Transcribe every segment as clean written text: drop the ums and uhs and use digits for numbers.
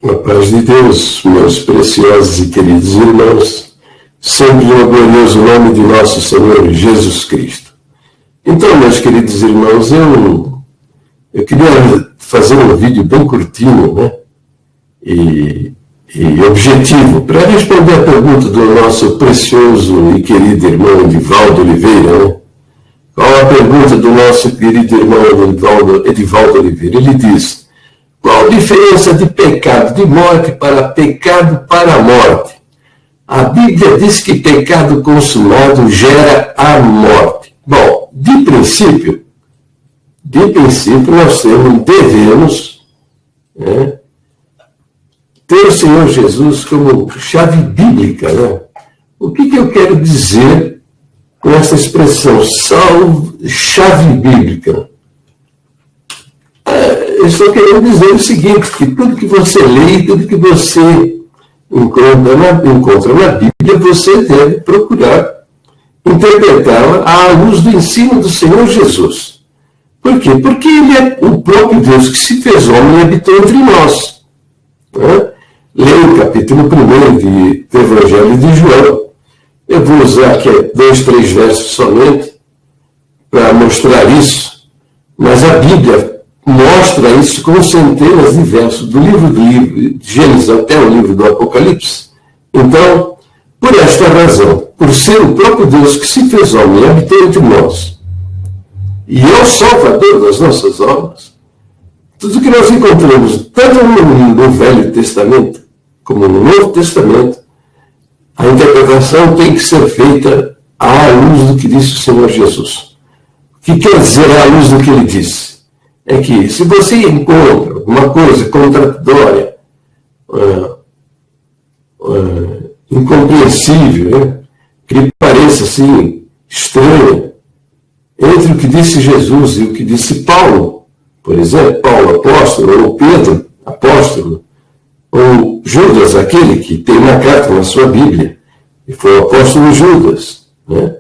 A paz de Deus, meus preciosos e queridos irmãos, sempre no glorioso nome de nosso Senhor Jesus Cristo. Então, meus queridos irmãos, eu queria fazer um vídeo bem curtinho, né? E objetivo, para responder a pergunta do nosso precioso e querido irmão Edivaldo Oliveira, né? Qual a pergunta do nosso querido irmão Edivaldo Oliveira? Ele diz: qual a diferença de pecado de morte para pecado para a morte? A Bíblia diz que pecado consumado gera a morte. Bom, de princípio nós devemos, né, ter o Senhor Jesus como chave bíblica, né? O que eu quero dizer com essa expressão, chave bíblica? Eu estou querendo dizer o seguinte, que tudo que você lê, tudo que você encontra na Bíblia, você deve procurar interpretá-la à luz do ensino do Senhor Jesus. Por quê? Porque Ele é o próprio Deus que se fez homem e habitou entre nós. Né? Leia o capítulo 1 do Evangelho de João. Eu vou usar aqui 2, 3 versos somente para mostrar isso, mas a Bíblia mostra isso com centenas de versos, do livro de Gênesis até o livro do Apocalipse. Então, por esta razão, por ser o próprio Deus que se fez homem e habitou entre nós, e é o Salvador das nossas almas, tudo que nós encontramos, tanto no Velho Testamento como no Novo Testamento, a interpretação tem que ser feita à luz do que disse o Senhor Jesus. O que quer dizer à luz do que Ele disse? É que se você encontra alguma coisa contraditória, incompreensível, né, que lhe pareça assim estranha, entre o que disse Jesus e o que disse Paulo, por exemplo, Paulo apóstolo, ou Pedro apóstolo, ou Judas, aquele que tem uma carta na sua Bíblia, e foi o apóstolo Judas, né?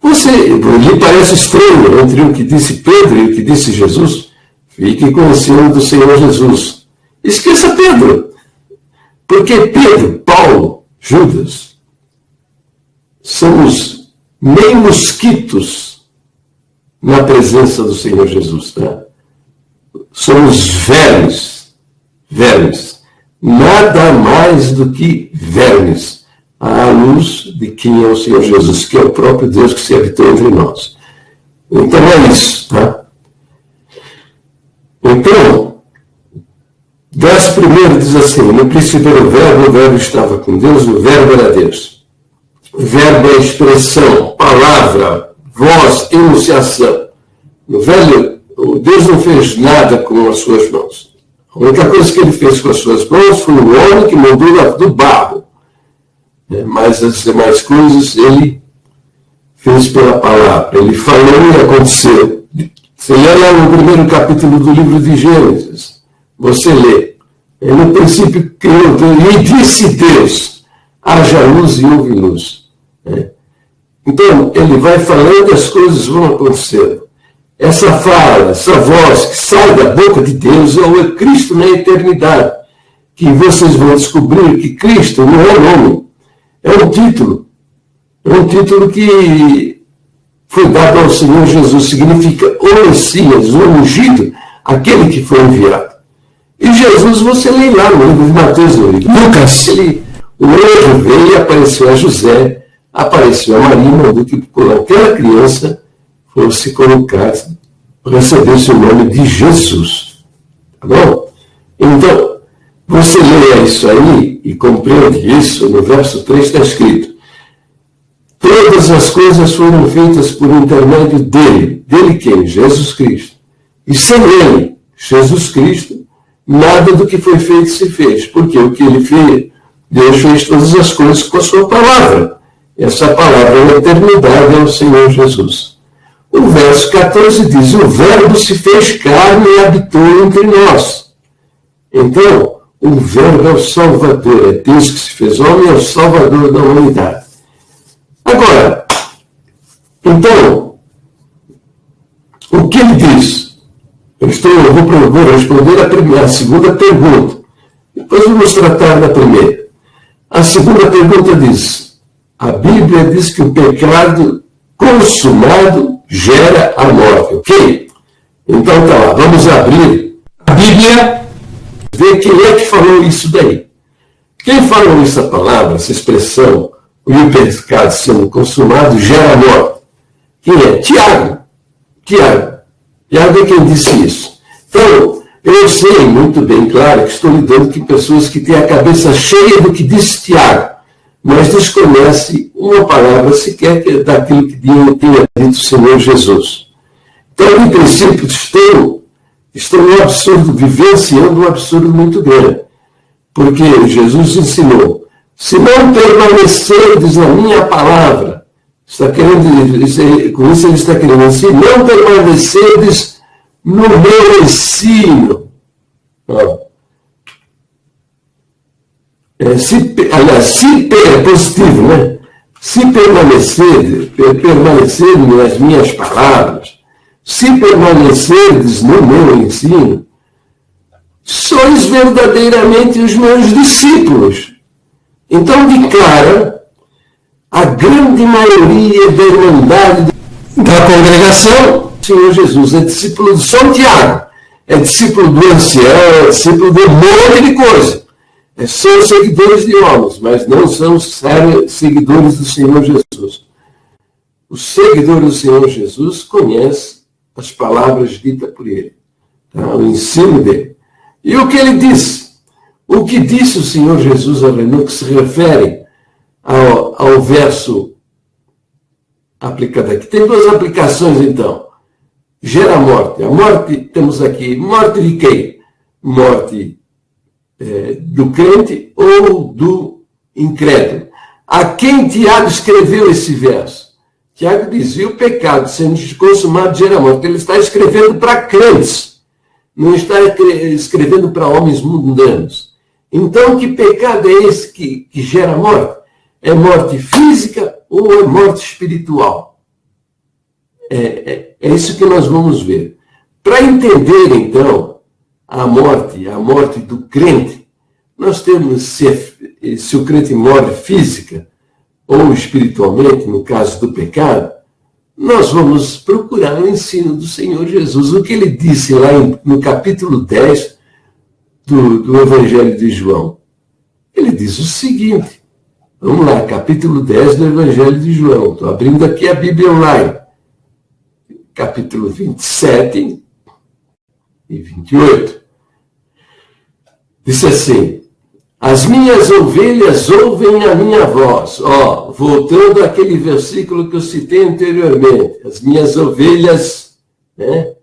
Lhe parece estranho entre o que disse Pedro e o que disse Jesus? Fique com o ensino do Senhor Jesus. Esqueça Pedro. Porque Pedro, Paulo, Judas, somos nem mosquitos na presença do Senhor Jesus. Tá? Somos vermes. Nada mais do que vermes, à luz de quem é o Senhor Jesus, que é o próprio Deus que se habitou entre nós. Então é isso, tá? Então, verso primeiro diz assim: no princípio era o verbo estava com Deus, o verbo era Deus. O verbo é expressão, palavra, voz, enunciação. No Velho, Deus não fez nada com as suas mãos. A única coisa que Ele fez com as suas mãos foi o homem que moldou do barro. Mas as demais coisas Ele fez pela palavra. Ele falou e aconteceu. Você lê lá no primeiro capítulo do livro de Gênesis. Você lê. No princípio criou Deus, e disse Deus: haja luz e houve luz. Então, Ele vai falando e as coisas vão acontecendo. Essa fala, essa voz que sai da boca de Deus é o Cristo na eternidade. Que vocês vão descobrir que Cristo não é nome. É um título que foi dado ao Senhor Jesus, significa o Messias, o ungido, aquele que foi enviado. E Jesus, você lê lá no livro de Mateus, no livro de Lucas, o anjo veio e apareceu a José, apareceu a Maria, mandou que aquela criança fosse colocada para receber o seu nome de Jesus. Tá bom? Então, você lê isso aí e compreende isso, no verso 3 está escrito: todas as coisas foram feitas por intermédio dele. Dele quem? Jesus Cristo. E sem ele, Jesus Cristo, nada do que foi feito se fez. Porque o que ele fez, Deus fez todas as coisas com a sua palavra. E essa palavra na eternidade é o Senhor Jesus. O verso 14 diz: o verbo se fez carne e habitou entre nós. Então, o verbo é o Salvador, é Deus que se fez homem, é o Salvador da humanidade. Agora, então, o que ele diz? Eu vou responder a segunda pergunta. Nós vamos tratar da primeira. A segunda pergunta diz: a Bíblia diz que o pecado consumado gera a morte, ok? Então tá lá, vamos abrir a Bíblia, ver quem é que falou isso daí. Quem falou essa palavra, essa expressão, o pecado sendo consumado gera a morte? Quem é? Tiago. Tiago é quem disse isso. Então, eu sei muito bem, claro, que estou lidando com pessoas que têm a cabeça cheia do que disse Tiago, mas desconhece uma palavra sequer daquilo que tinha dito o Senhor Jesus. Então, em princípio, estou num absurdo, vivenciando um absurdo muito grande. Porque Jesus ensinou: se não permanecerdes na minha palavra, com isso ele está querendo dizer, não permanecerdes no meu ensino. É positivo, né? Se permanecerdes nas minhas palavras, se permanecerdes no meu ensino, sois verdadeiramente os meus discípulos. Então, de cara, a grande maioria da irmandade da congregação, o Senhor Jesus é discípulo de São Tiago, é discípulo do ancião, é discípulo de um monte de coisa. São seguidores de homens, mas não são seguidores do Senhor Jesus. Os seguidores do Senhor Jesus conhecem as palavras ditas por ele, tá? O ensino dele. E o que ele disse? O que disse o Senhor Jesus no que se refere ao verso aplicado aqui? Tem duas aplicações, então. Gera morte. A morte, temos aqui, morte de quem? Morte do crente ou do incrédulo. A quem Tiago escreveu esse verso? Tiago dizia: o pecado sendo consumado gera morte. Ele está escrevendo para crentes, não está escrevendo para homens mundanos. Então, que pecado é esse que gera morte? É morte física ou é morte espiritual? É isso que nós vamos ver. Para entender, então, a morte do crente, nós temos, se o crente morre física ou espiritualmente, no caso do pecado, nós vamos procurar o ensino do Senhor Jesus. O que ele disse lá no capítulo 10 do Evangelho de João. Ele diz o seguinte, vamos lá, capítulo 10 do Evangelho de João. Estou abrindo aqui a Bíblia online. Capítulo 27 e 28. Disse assim: as minhas ovelhas ouvem a minha voz. Voltando àquele versículo que eu citei anteriormente. As minhas ovelhas, né?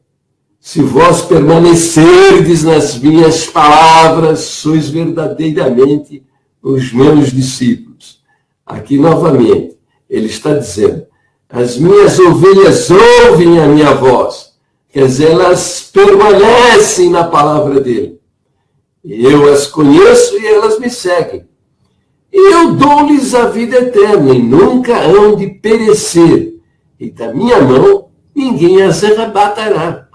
Se vós permanecerdes nas minhas palavras, sois verdadeiramente os meus discípulos. Aqui novamente, ele está dizendo: as minhas ovelhas ouvem a minha voz. Quer dizer, elas permanecem na palavra dele. Eu as conheço e elas me seguem. E eu dou-lhes a vida eterna, e nunca hão de perecer. E da minha mão ninguém as arrebatará.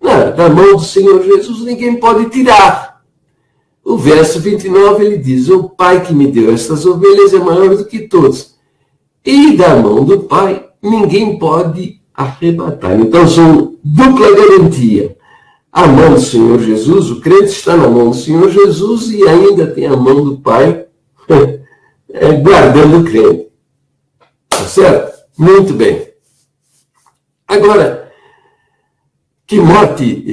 Não, da mão do Senhor Jesus ninguém pode tirar. O verso 29 ele diz: o Pai que me deu estas ovelhas é maior do que todos. E da mão do Pai ninguém pode arrebatar. Então são dupla garantia. A mão do Senhor Jesus, o crente está na mão do Senhor Jesus e ainda tem a mão do Pai guardando o crente. Tá certo? Muito bem. Agora, que morte...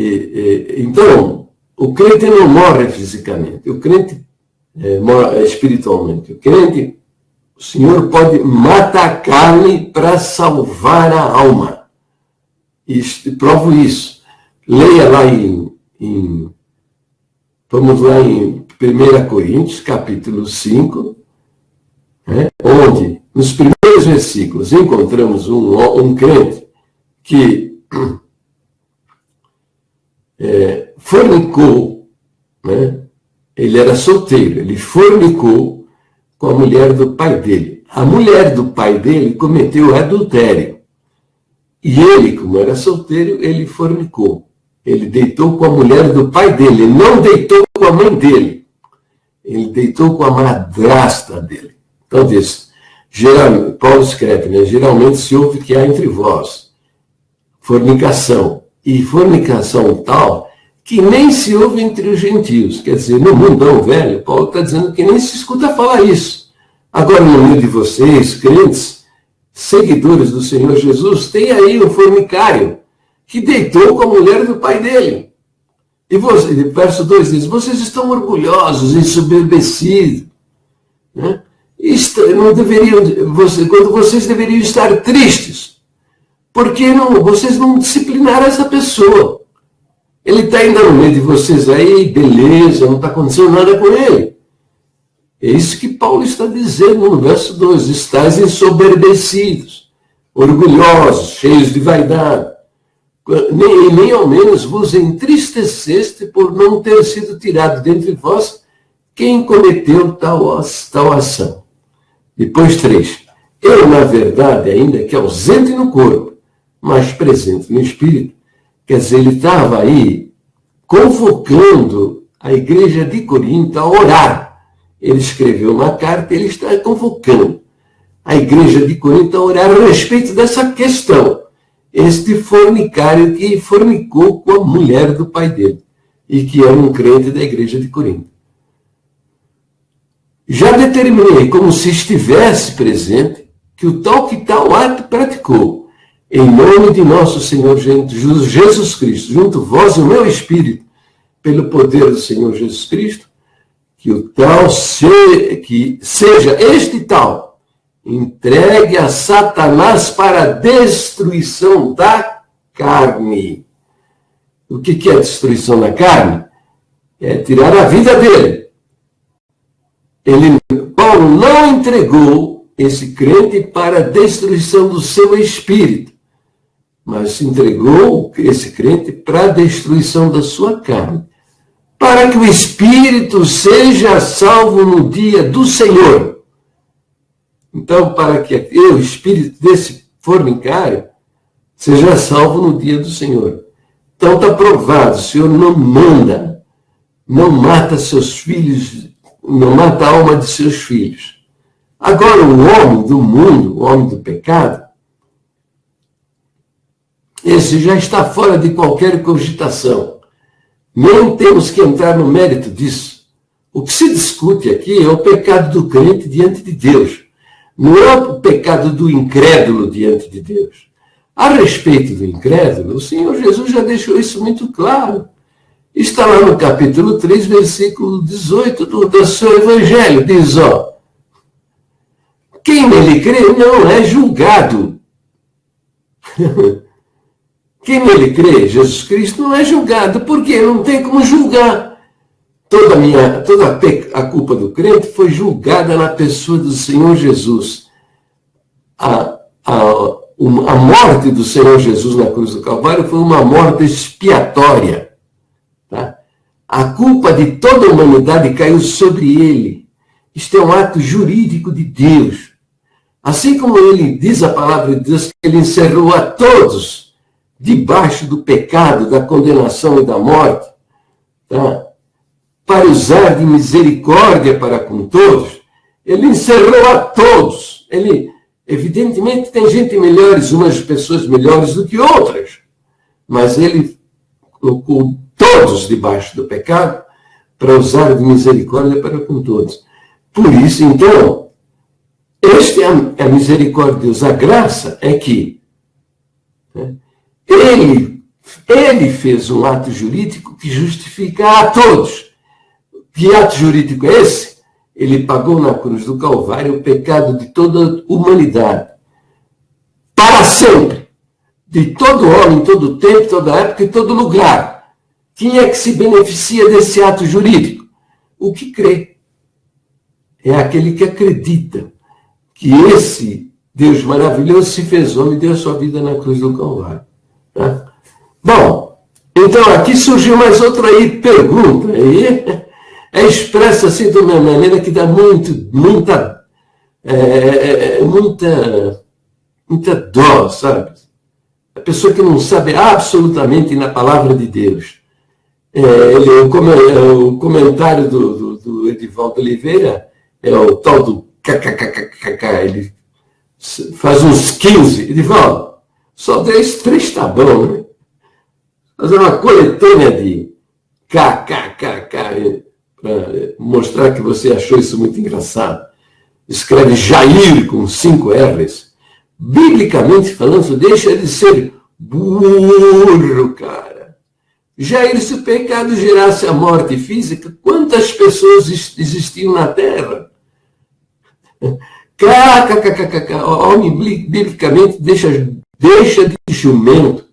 Então, o crente não morre fisicamente. O crente morre espiritualmente. O crente, o Senhor pode matar a carne para salvar a alma. E provo isso. Leia lá vamos lá em 1 Coríntios, capítulo 5, onde, nos primeiros versículos, encontramos um crente que fornicou, né? Ele era solteiro, ele fornicou com a mulher do pai dele. A mulher do pai dele cometeu adultério. E ele, como era solteiro, ele fornicou. Ele deitou com a mulher do pai dele, ele não deitou com a mãe dele. Ele deitou com a madrasta dele. Então diz, Paulo escreve, né? Geralmente se ouve que há entre vós fornicação, e fornicação tal que nem se ouve entre os gentios. Quer dizer, no mundão velho, Paulo está dizendo que nem se escuta falar isso. Agora, no meio de vocês, crentes, seguidores do Senhor Jesus, tem aí um fornicário que deitou com a mulher do pai dele. E verso 2 diz, vocês estão orgulhosos, ensoberbecidos, né? Não deveriam, quando vocês deveriam estar tristes, porque vocês não disciplinaram essa pessoa. Ele está ainda no meio de vocês aí, beleza, não está acontecendo nada com ele. É isso que Paulo está dizendo no verso 2, estáis ensoberbecidos, orgulhosos, cheios de vaidade, nem ao menos vos entristeceste por não ter sido tirado dentre vós quem cometeu tal ação. Depois 3. Eu, na verdade, ainda que ausente no corpo, mas presente no espírito. Quer dizer, ele estava aí convocando a igreja de Corinto a orar. Ele escreveu uma carta, ele está convocando a igreja de Corinto a orar a respeito dessa questão. Este fornicário que fornicou com a mulher do pai dele e que era um crente da igreja de Corinto. Já determinei, como se estivesse presente, que o tal ato praticou, em nome de nosso Senhor Jesus Cristo, junto vós e o meu Espírito, pelo poder do Senhor Jesus Cristo, que o tal que seja este tal entregue a Satanás para a destruição da carne. O que é a destruição da carne? É tirar a vida dele. Paulo não entregou esse crente para a destruição do seu espírito, mas entregou esse crente para a destruição da sua carne, para que o espírito seja salvo no dia do Senhor. Então, para que o espírito desse fornicário seja salvo no dia do Senhor. Então está provado, o Senhor não mata seus filhos, não mata a alma de seus filhos. Agora, o homem do mundo, o homem do pecado, esse já está fora de qualquer cogitação. Nem temos que entrar no mérito disso. O que se discute aqui é o pecado do crente diante de Deus. Não é o pecado do incrédulo diante de Deus. A respeito do incrédulo, o Senhor Jesus já deixou isso muito claro. Está lá no capítulo 3, versículo 18 do seu evangelho. Diz, quem nele crê não é julgado. Quem nele crê, Jesus Cristo, não é julgado. Por quê? Não tem como julgar. Toda a culpa do crente foi julgada na pessoa do Senhor Jesus. A morte do Senhor Jesus na cruz do Calvário foi uma morte expiatória. Tá? A culpa de toda a humanidade caiu sobre ele. Isto é um ato jurídico de Deus. Assim como ele diz a palavra de Deus, que ele encerrou a todos debaixo do pecado, da condenação e da morte, tá? Para usar de misericórdia para com todos, ele encerrou a todos. Ele, evidentemente, tem gente melhores, umas pessoas melhores do que outras, mas ele colocou todos debaixo do pecado para usar de misericórdia para com todos. Por isso, então, esta é a misericórdia de Deus. A graça é que ele fez um ato jurídico que justifica a todos. Que ato jurídico é esse? Ele pagou na cruz do Calvário o pecado de toda a humanidade. Para sempre. De todo homem, todo tempo, toda época e todo lugar. Quem é que se beneficia desse ato jurídico? O que crê. É aquele que acredita que esse Deus maravilhoso se fez homem e deu a sua vida na cruz do Calvário. Tá? Bom, então aqui surgiu mais outra pergunta. Aí é expressa assim de uma maneira que dá muita dó, sabe? A pessoa que não sabe absolutamente na palavra de Deus. O comentário do do Edivaldo Oliveira é o tal do kkkk. Ele faz uns 15. Edivaldo, só 10, 3 tá bom, né? Fazer uma coletânea de kkkk para mostrar que você achou isso muito engraçado. Escreve Jair com 5 R's. Biblicamente falando, deixa de ser burro, cara. Jair, se o pecado gerasse a morte física, quantas pessoas existiam na Terra? Homem, biblicamente, deixa de jumento.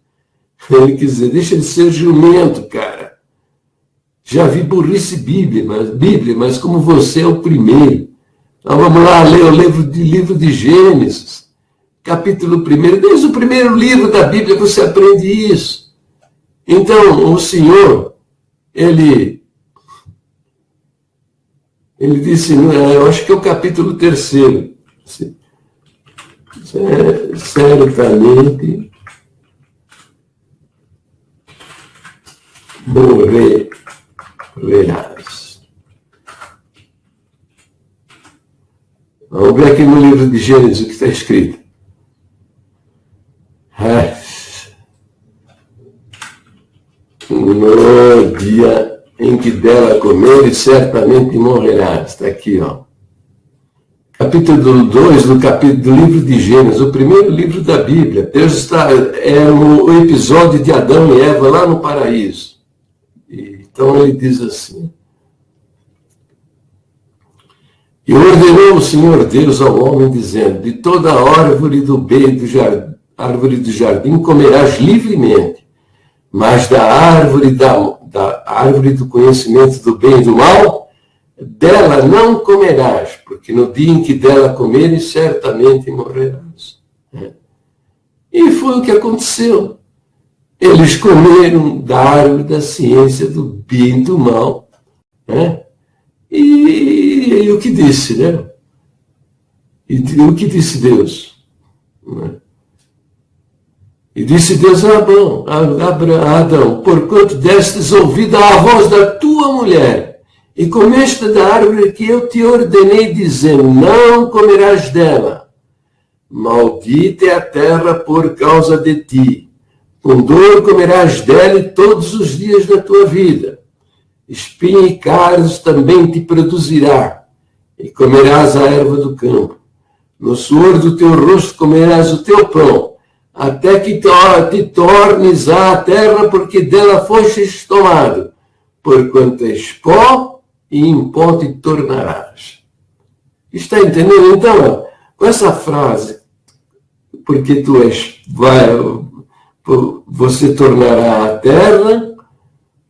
Ele quer dizer, deixa de ser jumento, cara. Já vi burrice Bíblia, mas como você é o primeiro. Então vamos lá ler o livro de Gênesis, capítulo 1. Desde o primeiro livro da Bíblia você aprende isso. Então, o Senhor, ele disse, eu acho que é o capítulo 3, certamente morrerás. Vamos ver aqui no livro de Gênesis o que está escrito. No dia em que dela comeres, certamente morrerás. Está aqui, ó. Capítulo 2 do livro de Gênesis, o primeiro livro da Bíblia. Deus é no episódio de Adão e Eva lá no paraíso. Então ele diz assim: e ordenou o Senhor Deus ao homem, dizendo: de toda a árvore do bem árvore do jardim comerás livremente, mas da árvore do conhecimento do bem e do mal, dela não comerás, porque no dia em que dela comeres, certamente morrerás. E foi o que aconteceu. Eles comeram da árvore da ciência do bem e do mal, né? E o que disse, né? E o que disse Deus? Né? E disse Deus a Adão: porquanto destes ouvido à voz da tua mulher, e comeste da árvore que eu te ordenei, dizendo: não comerás dela. Maldita é a terra por causa de ti. Com dor comerás dela todos os dias da tua vida. Espinho e cardos também te produzirá, e comerás a erva do campo. No suor do teu rosto comerás o teu pão, até que te tornes à terra, porque dela fostes tomado, porquanto és pó, e em pó te tornarás. Está entendendo? Então, com essa frase, porque você tornará a terra,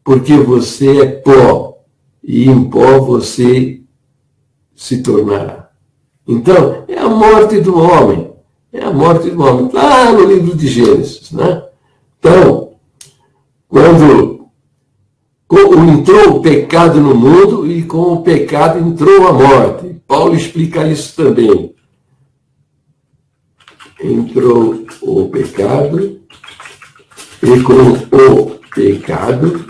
porque você é pó, e em pó você se tornará. Então, é a morte do homem. É a morte do homem. Lá no livro de Gênesis, né? Então, quando entrou o pecado no mundo, e com o pecado entrou a morte. Paulo explica isso também. Entrou o pecado, e com o pecado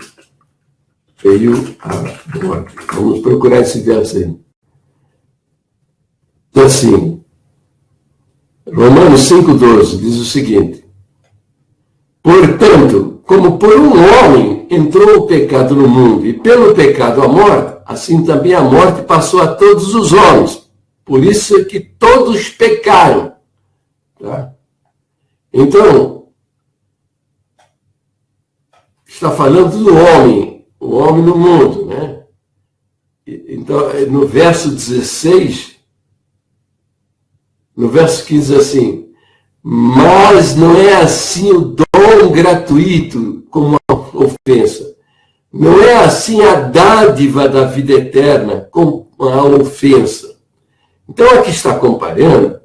veio a morte. Vamos procurar esse verso aí. Então, assim, Romanos 5,12 diz o seguinte: portanto, como por um homem entrou o pecado no mundo, e pelo pecado a morte, assim também a morte passou a todos os homens. Por isso é que todos pecaram. Tá? Então, está falando do homem, o homem no mundo, né? Então, no verso 16, no verso 15, assim: mas não é assim o dom gratuito como a ofensa. Não é assim a dádiva da vida eterna como a ofensa. Então, aqui está comparando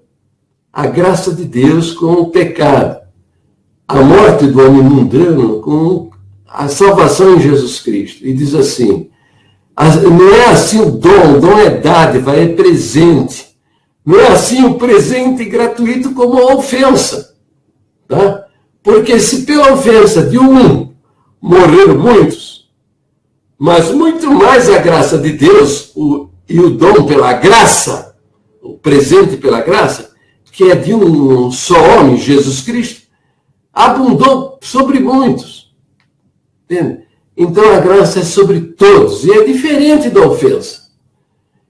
a graça de Deus com o pecado, a morte do homem mundano com a salvação em Jesus Cristo. E diz assim: não é assim o dom é dádiva, é presente. Não é assim o presente gratuito como a ofensa. Tá? Porque se pela ofensa de um morreram muitos, Mas muito mais a graça de Deus e o dom pela graça, o presente pela graça, que é de um só homem, Jesus Cristo, abundou sobre muitos. Entende? Então a graça é sobre todos, e é diferente da ofensa.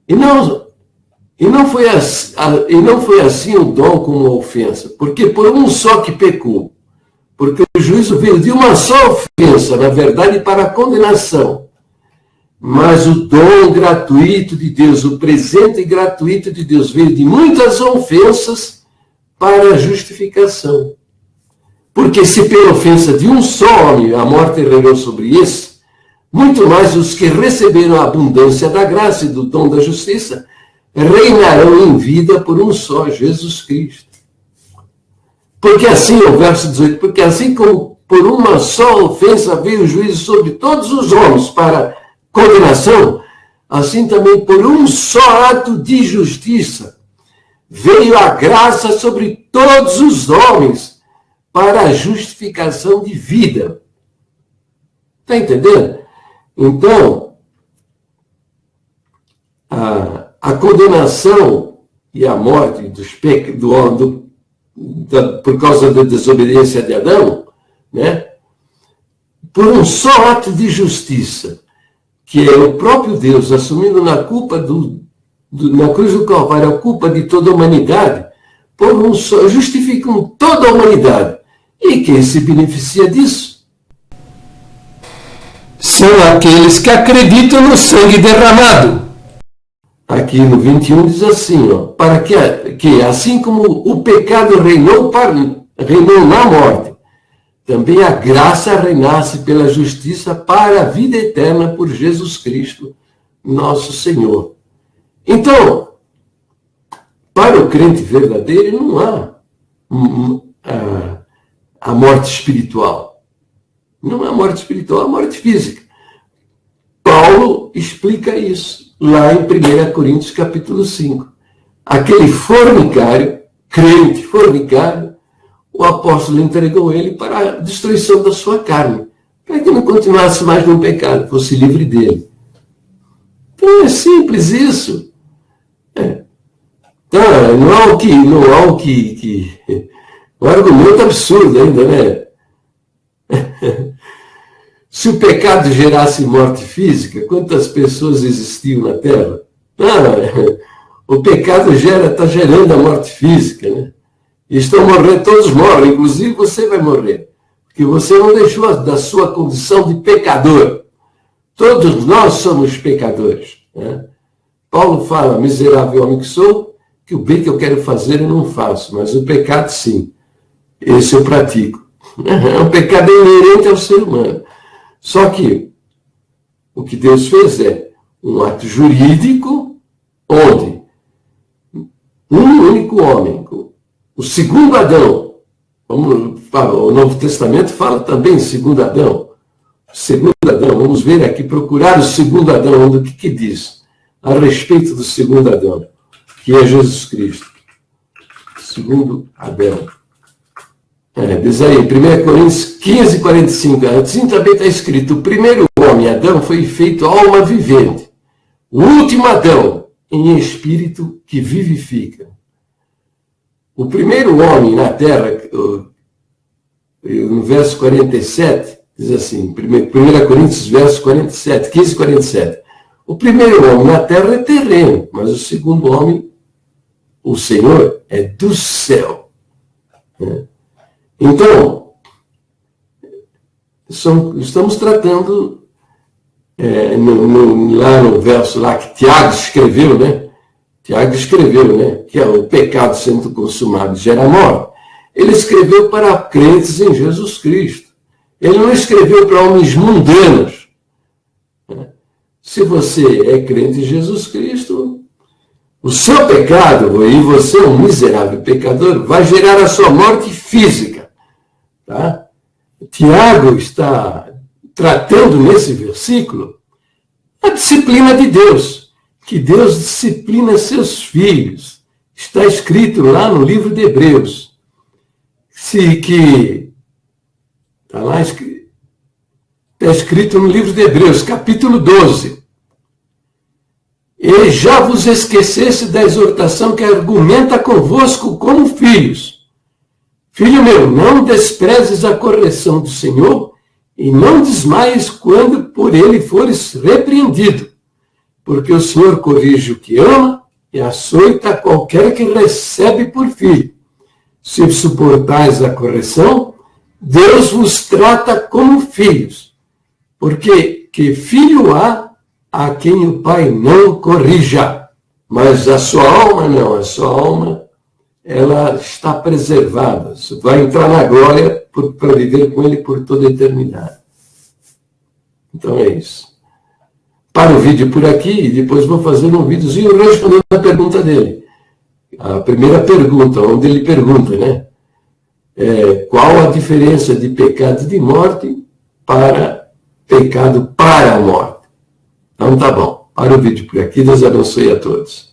E não foi assim o dom como a ofensa, porque por um só que pecou, porque o juízo veio de uma só ofensa, na verdade, para a condenação. Mas o dom gratuito de Deus, o presente gratuito de Deus, veio de muitas ofensas para a justificação. Porque se pela ofensa de um só homem a morte reinou sobre esse, muito mais os que receberam a abundância da graça e do dom da justiça reinarão em vida por um só, Jesus Cristo. Porque assim, o verso 18, porque assim como por uma só ofensa veio o juízo sobre todos os homens para condenação, assim também por um só ato de justiça veio a graça sobre todos os homens para a justificação de vida. Está entendendo? Então, a condenação e a morte por causa da desobediência de Adão, né? Por um só ato de justiça, que é o próprio Deus assumindo na culpa na cruz do Calvário a culpa de toda a humanidade, por um só, justificam toda a humanidade. E quem se beneficia disso? São aqueles que acreditam no sangue derramado. Aqui no 21 diz assim, ó, para que assim como o pecado reinou na morte, também a graça reinasse pela justiça para a vida eterna por Jesus Cristo, nosso Senhor. Então, para o crente verdadeiro, não há a morte espiritual. Não há morte espiritual, há morte física. Paulo explica isso lá em 1 Coríntios capítulo 5. Aquele fornicário, crente fornicário, o apóstolo entregou ele para a destruição da sua carne, para que não continuasse mais no pecado, fosse livre dele. Então é simples isso. Então, não há o que um argumento absurdo ainda, né? Se o pecado gerasse morte física, quantas pessoas existiam na Terra? O pecado está gerando a morte física, né? E estão morrendo, todos morrem, inclusive você vai morrer, porque você não deixou da sua condição de pecador. Todos nós somos pecadores, né? Paulo fala, miserável homem que sou, que o bem que eu quero fazer eu não faço, mas o pecado sim, esse eu pratico. É um pecado inerente ao ser humano. Só que o que Deus fez é um ato jurídico onde um único homem, o segundo Adão, o Novo Testamento fala também segundo Adão, vamos ver aqui, procurar o segundo Adão, o que diz a respeito do segundo Adão, que é Jesus Cristo. Segundo Adão. Diz aí, 1 Coríntios 15, 45, assim também está escrito, o primeiro homem, Adão, foi feito alma vivente. O último Adão, em espírito que vivifica. O primeiro homem na terra, no verso 47, diz assim, 1 Coríntios, verso 47, 15, 47. O primeiro homem na terra é terreno, mas o segundo homem, o Senhor, é do céu. Então, estamos tratando, lá no verso lá que Tiago escreveu, né? Que é o pecado sendo consumado gera morte. Ele escreveu para crentes em Jesus Cristo. Ele não escreveu para homens mundanos. Se você é crente em Jesus Cristo, o seu pecado, e você é um miserável pecador, vai gerar a sua morte física. Tá? Tiago está tratando nesse versículo a disciplina de Deus, que Deus disciplina seus filhos. Está escrito lá no livro de Hebreus. Está lá escrito. Está escrito no livro de Hebreus, capítulo 12. E já vos esquecesse da exortação que argumenta convosco como filhos. Filho meu, não desprezes a correção do Senhor e não desmaies quando por ele fores repreendido, porque o Senhor corrige o que ama e açoita qualquer que recebe por filho. Se suportais a correção, Deus vos trata como filhos, porque que filho há a quem o pai não corrija, mas a sua alma não, a sua alma ela está preservada, vai entrar na glória para viver com ele por toda a eternidade. Então é isso. Para o vídeo por aqui e depois vou fazer um videozinho respondendo a pergunta dele. A primeira pergunta, onde ele pergunta, né? Qual a diferença de pecado de morte para pecado para a morte? Então tá bom. Para o vídeo por aqui, Deus abençoe a todos.